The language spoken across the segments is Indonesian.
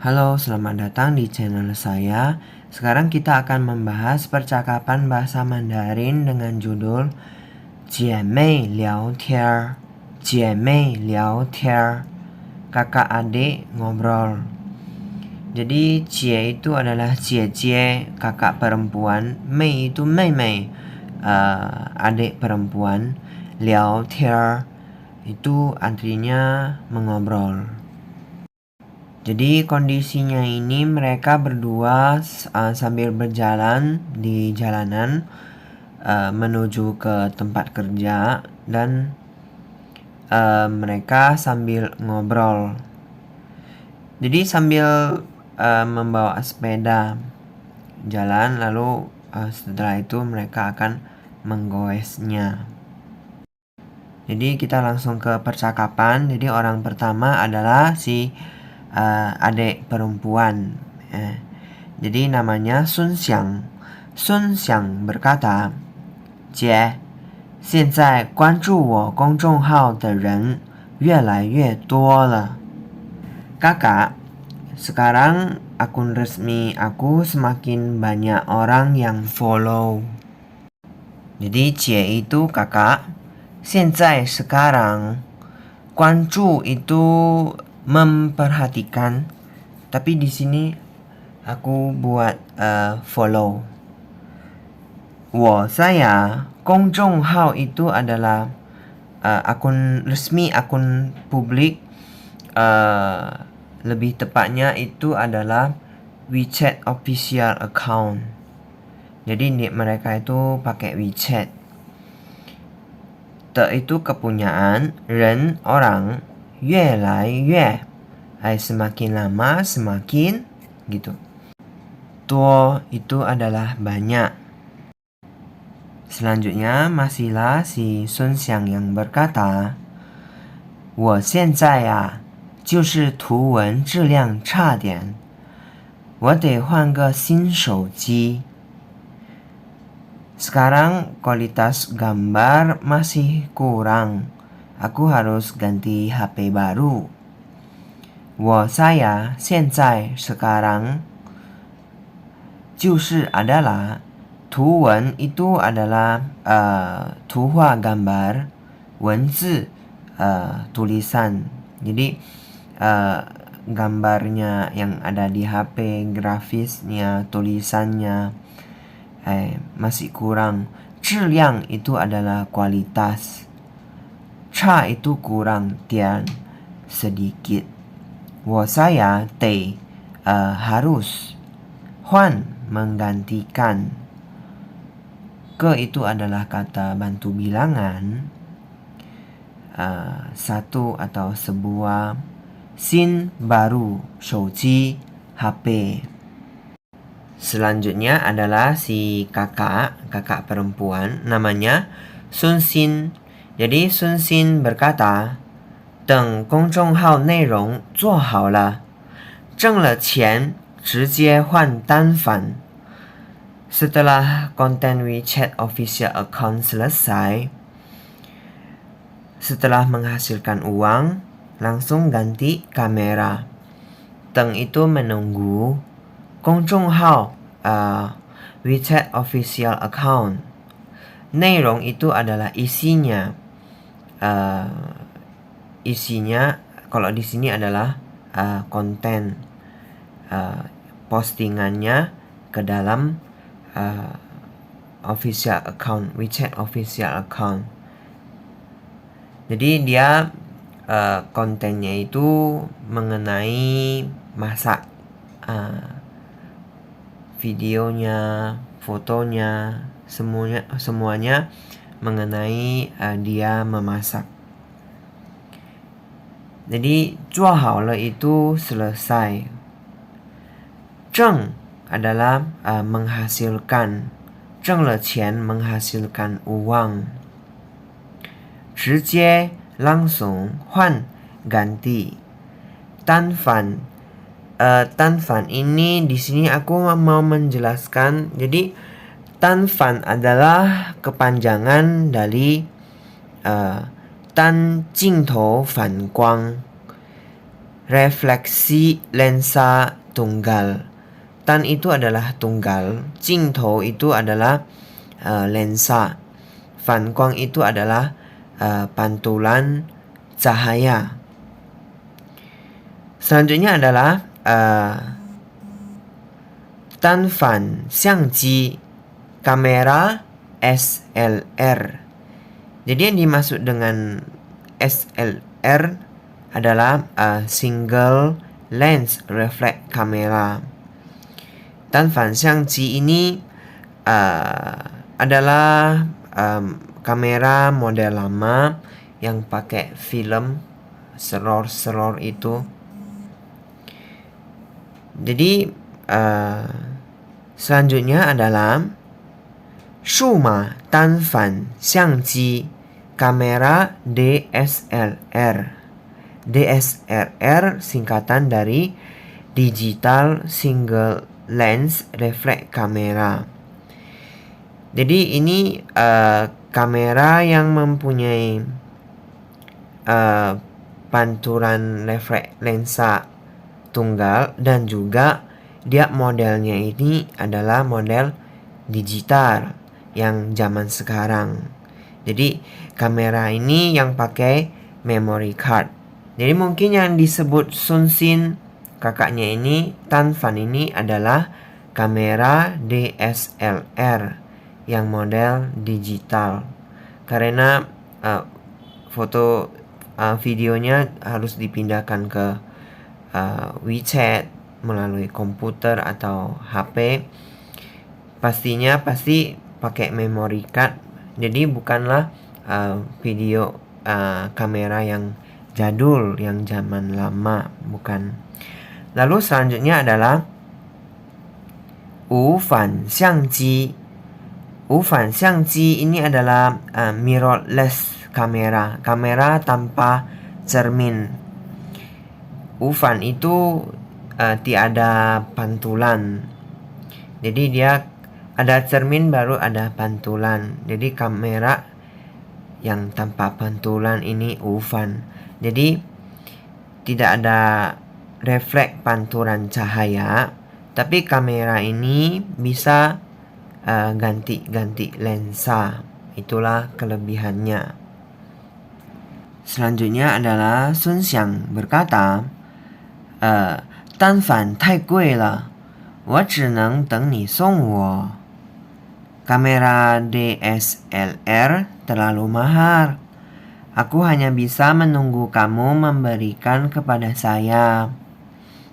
Halo, selamat datang di channel saya. Sekarang kita akan membahas percakapan bahasa Mandarin dengan judul Jiemei Liao Tier. Jiemei Liao Tier. Kakak adik ngobrol. Jadi Jie itu adalah Jie, kakak perempuan. Mei itu Mei, adik perempuan. Liao Tier itu artinya mengobrol. Jadi kondisinya ini mereka berdua sambil berjalan di jalanan menuju ke tempat kerja dan mereka sambil ngobrol. Jadi sambil membawa sepeda jalan, lalu setelah itu mereka akan menggoesnya. Jadi kita langsung ke percakapan. Jadi orang pertama adalah si adik perempuan. Jadi namanya Sun Xiang. Sun Xiang berkata, 姐，现在关注我公众号的人越来越多了。Kakak, sekarang akun resmi aku semakin banyak orang yang follow. Jadi 姐 itu kakak, 现在 sekarang, 关注 itu memperhatikan, tapi di sini aku buat follow. Saya, 公众号 itu adalah akun resmi, akun publik. Lebih tepatnya itu adalah WeChat official account. Jadi mereka itu pakai WeChat. Itu kepunyaan, ren orang, 越来越 semakin lama semakin gitu. Tuo itu adalah banyak. Selanjutnya masihlah si Sun Xiang yang berkata, 我现在就是图文质量差点，我得换个新手机。 Sekarang kualitas gambar masih kurang. Aku harus ganti HP baru. saya 现在 sekarang 就是 adalah 图文 itu adalah 图画 gambar, 文字 tulisan. Jadi gambarnya yang ada di HP, grafisnya, tulisannya masih kurang. 质量 itu adalah kualitas. 差 itu kurang, tian sedikit. Saya得 harus. Huan menggantikan. Ke itu adalah kata bantu bilangan. Satu atau sebuah. Sin baru, 手机 HP. Selanjutnya adalah si kakak perempuan, namanya Sun Xin. Jadi Sun Xin berkata, 等公众号内容做好了，挣了钱直接换单反。 Setelah konten WeChat official account selesai, setelah menghasilkan uang, langsung ganti kamera. Teng itu menunggu. 公众号 WeChat official account. 内容 itu adalah isinya. Isinya kalau di sini adalah konten postingannya ke dalam official account, WeChat official account. Jadi dia kontennya itu mengenai masak, videonya, fotonya, semuanya mengenai dia memasak. Jadi 做好了 itu selesai. 挣 adalah menghasilkan. 挣了钱 menghasilkan uang. 直接 langsung, 换 ganti. 单反 tanfan ini di sini aku mau menjelaskan. Jadi tanfan adalah kepanjangan dari 单镜头反光. refleksi lensa tunggal. Tan itu adalah tunggal, jingtou itu adalah lensa, fanguang itu adalah pantulan cahaya. Selanjutnya adalah tanfan xiangji, kamera SLR. Jadi yang dimaksud dengan SLR adalah single lens reflect kamera. Tanfan xiangji ini adalah kamera model lama yang pakai film seror itu. Jadi selanjutnya adalah Shuma Tanfan Xiangji, kamera DSLR. DSLR singkatan dari Digital Single Lens Reflect Camera. Jadi ini kamera yang mempunyai pantulan refleks lensa tunggal, dan juga dia modelnya ini adalah model digital yang zaman sekarang. Jadi kamera ini yang pakai memory card. Jadi mungkin yang disebut Sun Xin kakaknya ini, Tanfan ini adalah kamera DSLR yang model digital, karena foto videonya harus dipindahkan ke WeChat melalui komputer atau HP. Pastinya pasti pakai memory card. Jadi bukanlah video kamera yang jadul, yang zaman lama, bukan. Lalu selanjutnya adalah Wufan Xiangji. Wufan Xiangji ini adalah mirrorless kamera, kamera tanpa cermin. Wufan itu tiada pantulan. Jadi dia ada cermin baru ada pantulan. Jadi kamera yang tanpa pantulan ini Wufan. Jadi tidak ada refleks pantulan cahaya, tapi kamera ini bisa ganti-ganti lensa. Itulah kelebihannya. Selanjutnya adalah Sun Xiang berkata, 单反太贵了，我只能等你送我。Kamera DSLR terlalu mahal. Aku hanya bisa menunggu kamu memberikan kepada saya.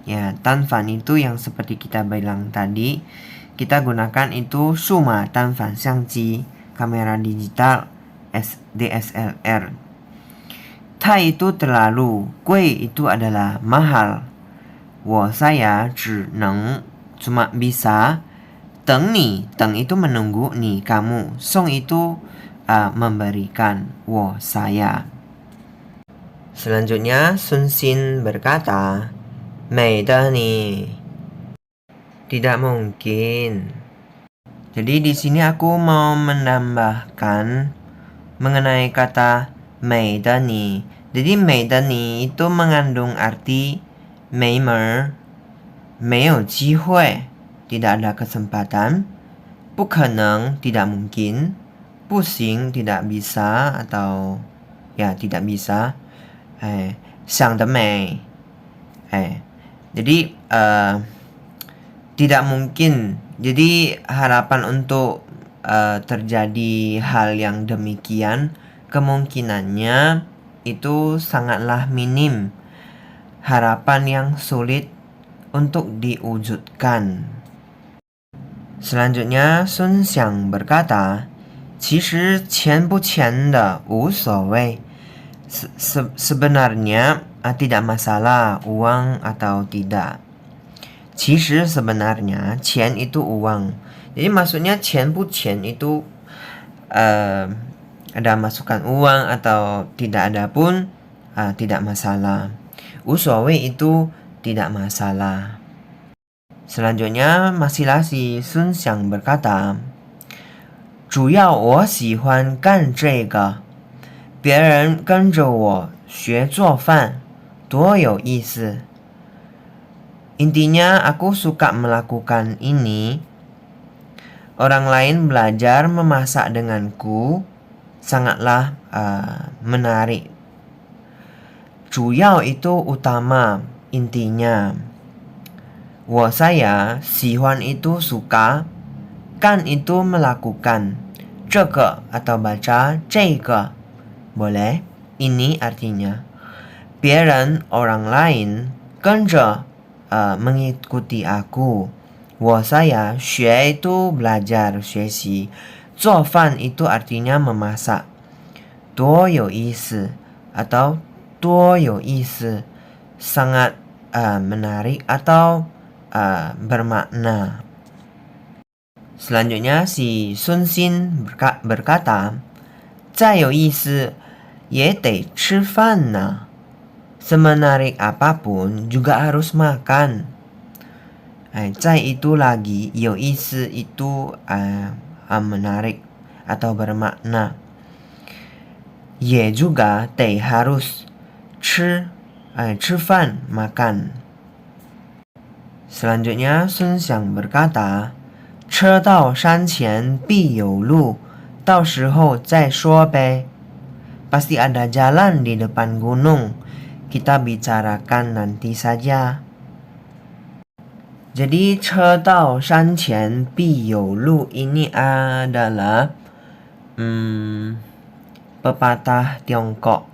Ya, tanfan itu yang seperti kita bilang tadi, kita gunakan itu Shuma Tanfan Xiangji, kamera digital DSLR. Tai itu terlalu, gui itu adalah mahal. Saya 只能 cuma bisa, teng ni, teng itu menunggu, ni kamu, song itu memberikan, saya. Selanjutnya Sun Xin berkata, 美的你 tidak mungkin. Jadi di sini aku mau menambahkan mengenai kata 美的你. Jadi 美的你 itu mengandung arti 没门儿, 没有机会, tidak ada kesempatan, 不可能, tidak mungkin, 不行, tidak bisa atau ya tidak bisa, 想得美, jadi tidak mungkin. Jadi harapan untuk terjadi hal yang demikian, kemungkinannya itu sangatlah minim. Harapan yang sulit untuk diwujudkan. Selanjutnya Sun Xiang berkata, 其实钱不钱的无所谓. Sebenarnya tidak masalah uang atau tidak. 其实 sebenarnya, 钱 itu uang. Jadi maksudnya 钱不钱 itu ada masukan uang atau tidak ada pun tidak masalah. 无所谓 itu tidak masalah. Selanjutnya masih si Sun Xiang berkata, 主要我喜欢干这个，别人跟着我学做饭，多有意思。Intinya aku suka melakukan ini. Orang lain belajar memasak denganku sangatlah menarik. 主要 itu utama, intinya. 我 saya, 喜欢 itu suka, 干 itu melakukan. 这个 atau baca 这个 boleh, ini artinya. 别人 orang lain 跟着 mengikuti aku. 我 saya, 学 itu belajar, 学习. 做饭 itu artinya memasak. 多有意思 atau 多有意思 sangat menarik atau bermakna. Selanjutnya si Sun Xin berkata, 再有意思也得吃饭呢. Semenarik apapun juga harus makan. 再 itu lagi, 有意思 itu menarik atau bermakna. 也 juga 得 harus 吃饭 makan. Selanjutnya Sun Xiang berkata, 车到山前必有路，到时候再说呗. Pasti ada jalan di depan gunung. Kita bicarakan nanti saja. Jadi 车到山前必有路 ini adalah pepatah Tiongkok.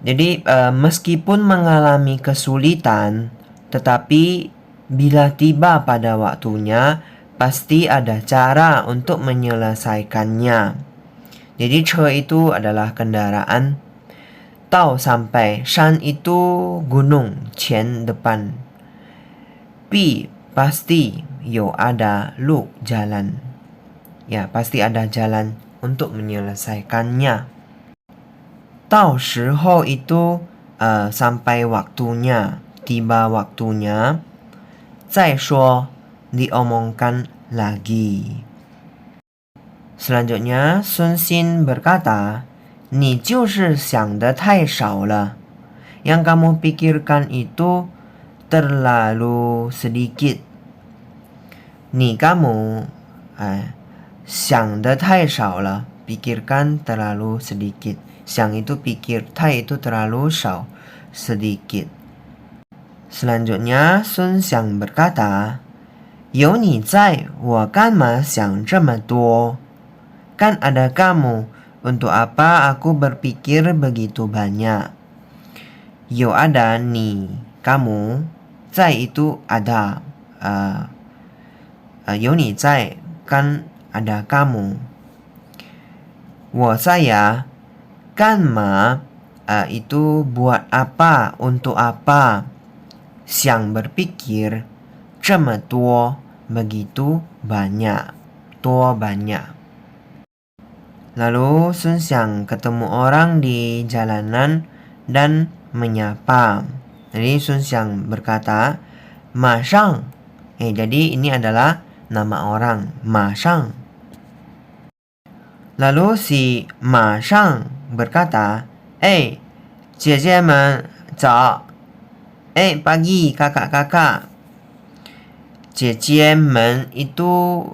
Jadi meskipun mengalami kesulitan, tetapi bila tiba pada waktunya, pasti ada cara untuk menyelesaikannya. Jadi 车 itu adalah kendaraan. 到 sampai, 山 itu gunung, 前 depan. 必 pasti, 有 ada, 路 jalan. Ya, pasti ada jalan untuk menyelesaikannya. 到时候 itu sampai waktunya, tiba waktunya. 再说 diomongkan lagi. Selanjutnya Sun Xin berkata, 你就是想得太少了. Yang kamu pikirkan itu terlalu sedikit. 你 kamu 想得太少了, pikirkan terlalu sedikit. 想 itu pikir, 太 itu terlalu 少, sedikit. Selanjutnya Sun Xiang berkata, 有你在我干嘛想这么多? Kan ada kamu, untuk apa aku berpikir begitu banyak? 有 ada, 你 kamu, 在 itu ada, 有你在 kan ada kamu. 我 saya, 干嘛 itu buat apa, untuk apa? 想 berpikir, 这么多 begitu banyak, 多 banyak. Lalu Sun Xiang ketemu orang di jalanan dan menyapa. Jadi Sun Xiang berkata, Ma Shang. Jadi ini adalah nama orang, Ma Shang. Lalu si Ma Shang berkata, 姐姐们早. Pagi kakak-kakak. 姐姐们 itu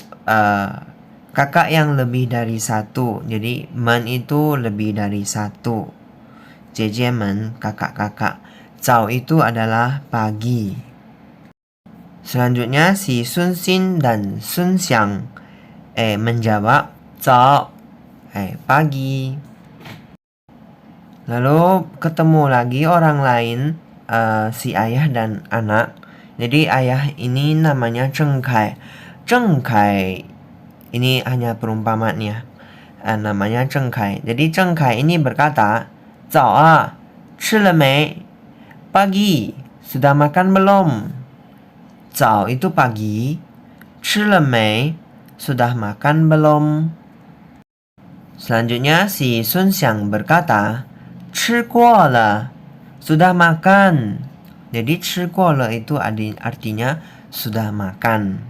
kakak yang lebih dari satu. Jadi men itu lebih dari satu. 姐姐们 kakak-kakak. 早 itu adalah pagi. Selanjutnya si Sun Xin dan Sun Xiang menjawab 早 pagi. Lalu ketemu lagi orang lain, si ayah dan anak. Jadi ayah ini namanya Zheng Kai. Zheng Kai ini hanya perumpamaannya, namanya Zheng Kai. Jadi Zheng Kai ini berkata, 早啊, 吃了没? Pagi, sudah makan belum? 早 itu pagi, 吃了没? Sudah makan belum? Selanjutnya si Sun Xiang berkata, 吃过了, sudah makan. Jadi 吃过了 itu artinya sudah makan.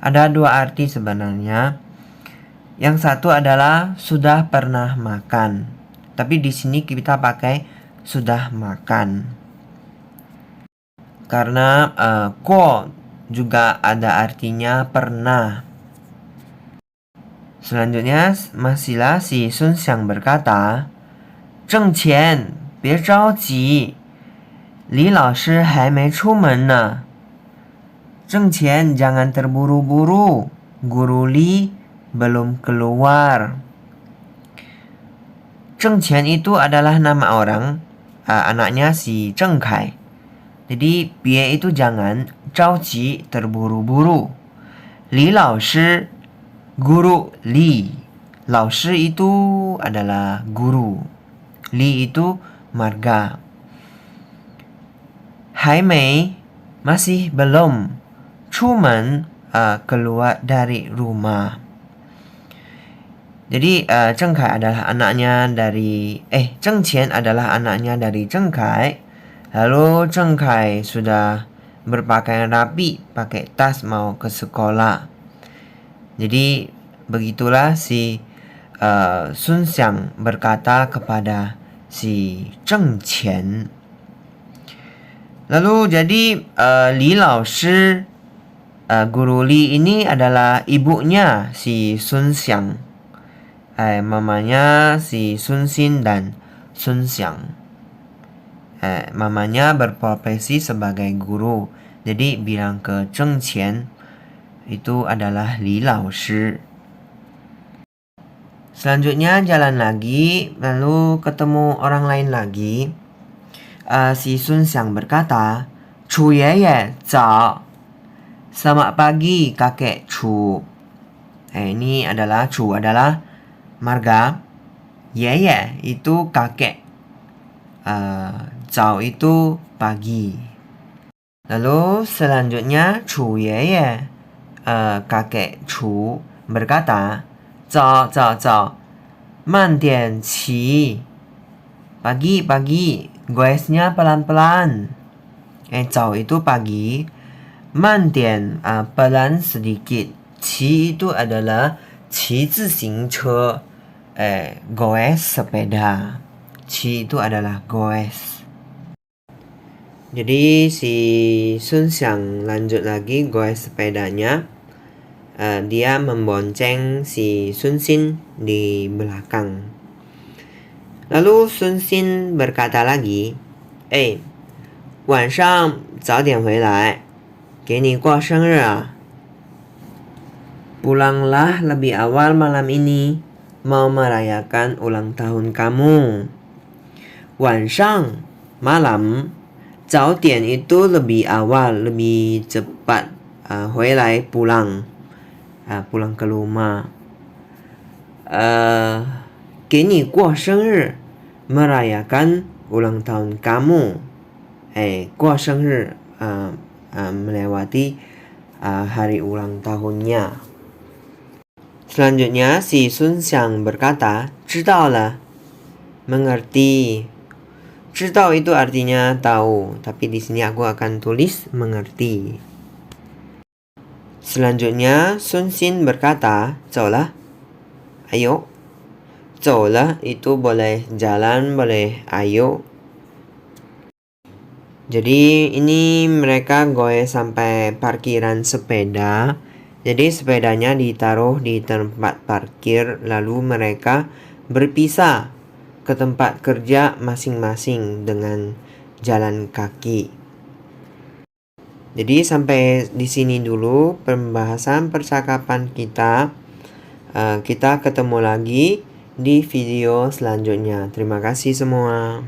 Ada dua arti sebenarnya. Yang satu adalah sudah pernah makan. Tapi di sini kita pakai sudah makan. Karena ko juga ada artinya pernah. Selanjutnya masihlah si Sun Xiang berkata, 挣钱别着急，李老师还没出门呢。挣钱 jangan terburu-buru, Guru Li belum keluar. 挣钱 itu adalah nama orang, anaknya si Zheng Kai. Jadi bie itu jangan, 着急 terburu-buru. Li Lao Shi, Guru Li. Lao Shi itu adalah guru. Li itu marga. Hai mei masih belum. Cuman keluar dari rumah. Jadi Zheng Kai adalah anaknya dari Zheng Qian adalah anaknya dari Zheng Kai. Lalu Zheng Kai sudah berpakaian rapi, pakai tas mau ke sekolah. Jadi begitulah si Sun Xiang berkata kepada si Zheng Qian. Lalu jadi Li Lao Shi, Guru Li ini adalah ibunya si Sun Xiang. Mamanya si Sun Xin dan Sun Xiang. Mamanya berprofesi sebagai guru. Jadi bilang ke Zheng Qian itu adalah Li Lao Shi. Selanjutnya jalan lagi, lalu ketemu orang lain lagi. Si Sun Xiang berkata, Chu Yeye, zao. Selamat pagi kakek Chu. Ini adalah Chu adalah marga. Yeye itu kakek. Zao itu pagi. Lalu selanjutnya Chu Yeye, kakek Chu berkata, zao, zao, zao. Man dian qi. Pagi, goesnya pelan-pelan. Zao itu pagi. Man dian, pelan sedikit. Qi itu adalah qi zixing che. Goes sepeda. Qi itu adalah goes. Jadi si Sun Xiang lanjut lagi goes sepedanya. Dia membonceng si Sun Xin di belakang. Lalu Sun Xin berkata lagi, 晚上早点回来，给你过生日啊。Pulanglah lebih awal malam ini, mau merayakan ulang tahun kamu. 晚上 malam, 早点 itu lebih awal, lebih cepat. 回来 pulang. Pulang ke rumah. 给你过生日 merayakan ulang tahun kamu. 过生日 melewati hari ulang tahunnya. Selanjutnya si Sun Xiang berkata, 知道了, mengerti. 知道 itu artinya tahu, tapi di sini aku akan tulis mengerti. Selanjutnya Sun Xin berkata, 走了, ayo. 走了 itu boleh jalan, boleh ayo. Jadi ini mereka goes sampai parkiran sepeda. Jadi sepedanya ditaruh di tempat parkir, lalu mereka berpisah ke tempat kerja masing-masing dengan jalan kaki. Jadi sampai di sini dulu pembahasan percakapan kita. Kita ketemu lagi di video selanjutnya. Terima kasih semua.